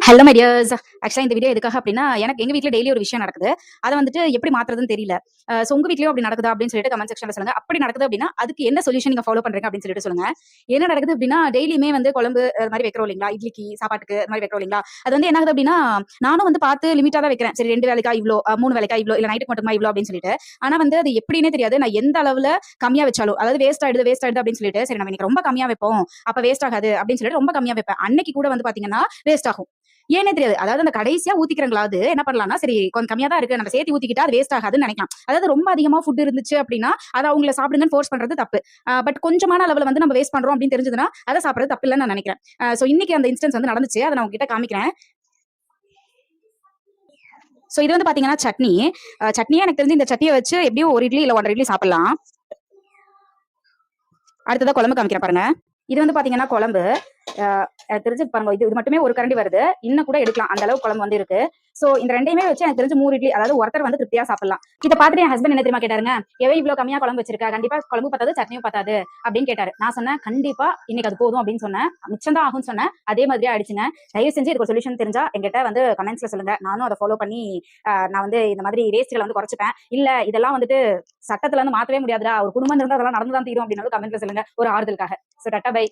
Hello my tears. ஆக்சுவலா இந்த video எதுக்காக அப்படின்னா, எனக்கு எங்க வீட்ல டெய்லி ஒரு விஷயம் நடக்குது. அத வந்துட்டு எப்படி மாத்துறதுன்னு தெரியல. உங்க வீட்லயும் அப்படி நடக்குதா அப்படின்னு சொல்லிட்டு கமெண்ட் செக்ஷன்ல சொல்லுங்க. அப்படி நடக்குது அப்படின்னா, அதுக்கு என்ன சொல்யூஷன் நீங்க ஃபாலோ பண்றீங்க அப்படின்னு சொல்லிட்டு சொல்லுங்க. என்ன நடக்குது அப்படின்னா, டெய்லியுமே வந்து குழம்பு அது மாரி வைக்கிறோம் இல்லைங்களா? இட்லிக்கு, சாப்பாட்டுக்கு அது மாரி வைக்கிறோம் இல்லைங்களா? அது வந்து என்ன ஆகுது அப்படின்னா, நானும் வந்து பார்த்து லிமிட்டா தான் வைக்கிறேன். சரி 2 வேளைக்கா இவ்ளோ, 3 வேளைக்கா இவ்ளோ, இல்ல நைட்டுக்கு மட்டுமா இவ்ளோ அப்படின்னு சொல்லிட்டு. ஆனா வந்து அது எப்படின்னே தெரியாது. நான் எந்த அளவுல கம்மியா வச்சாலும், அதாவது வேஸ்ட் ஆயிடுது அப்படின்னு சொல்லிட்டு, சரி நம்ம இன்னைக்கு ரொம்ப கம்மியா வைப்போம். அப்ப வேஸ்ட் ஆகாது அப்படின்னு சொல்லிட்டு ரொம்ப கம்மியா வைப்பேன். அன்னைக்கு கூட வந்து பார்த்தீங்கன்னா, வேஸ்ட் ஆகும். ஏன்னே தெரியாது. அதாவது அந்த கடைசியா ஊத்திக்கிறவங்களாவது என்ன பண்ணலாம்னா, சரி கொஞ்சம் கம்மியா தான் இருக்கு. நம்ம சேர்த்து ஊத்திக்கிட்டா அது வேஸ்ட் ஆகாதுன்னு நெனைக்கலாம். அதாவது ரொம்ப அதிகமா ஃபுட் இருந்துச்சு அப்டின்னா, அத அவங்கள சாப்பிடுங்கன்னு ஃபோர்ஸ் பண்றது தப்பு. பட் கொஞ்சமான அளவுல வந்து நம்ம வேஸ்ட் பண்றோம் அப்டின்னு தெரிஞ்சதுன்னா, அத சாப்பிடுறது தப்பு இல்லன்னு நான் நெனைக்கிறேன். இன்னைக்கு அந்த இன்ஸ்டன்ஸ் வந்து நடந்துச்சு. அத நான் உங்ககிட்ட காமிக்கிறேன். இது வந்து பாத்தீங்கன்னா சட்னி. சட்னியே எனக்கு தெரிஞ்சு இந்த சட்னிய வச்சு எப்படியும் 1 இட்லி இல்ல 1 1/2 இட்லி சாப்பிடலாம். அடுத்ததா குழம்பு காமிக்கிறேன் பாருங்க. இது வந்து பாத்தீங்கன்னா குழம்பு. அ எனக்கு தெரிஞ்சு பாருங்க இது இது மட்டுமே 1 கரண்டி வருது. இன்னும் கூட எடுக்கலாம். அந்த அளவுக்கு குழம்பு வந்து இருக்கு. இந்த 2யுமே வச்சு எனக்கு தெரிஞ்சு 3 இட்லி, அதாவது ஒருத்தர் வந்து திருப்தியா சாப்பிடலாம். இத பார்த்துட்டு என் ஹஸ்பண்ட் என்ன தெரியுமா கேட்டாருங்க? "எவ இவ்ளோ கம்மியா குழம்பு வச்சிருக்க? கண்டிப்பா குழம்பு பத்தாது, சட்னியும் பத்தாது" அப்படின்னு கேட்டாரு. நான் சொன்னேன், "கண்டிப்பா இன்னைக்கு அது போதும்" அப்படின்னு சொன்னேன். மிச்சம் தான் ஆகும்னு சொன்னேன். அதே மாதிரியே ஆயிடுச்சுங்க. தயவு செஞ்சு இதுக்கு ஒரு சொல்யூஷன் தெரிஞ்சா என்கிட்ட வந்து கமெண்ட்ஸ்ல சொல்லுங்க. நானும் அத ஃபாலோ பண்ணி நான் வந்து இந்த மாதிரி வேஸ்ட்கள வந்து குறைச்சுப்பேன். இல்ல இதெல்லாம் வந்துட்டு சட்டத்துல இருந்து மாத்தவே முடியாதுடா. ஒரு குடும்பம் இருந்தா அதெல்லாம் நடந்து தான் தீரும் அப்படின்னாலும் கமெண்ட்ல சொல்லுங்க. ஒரு ஆறுதலுக்காக. Tata bye.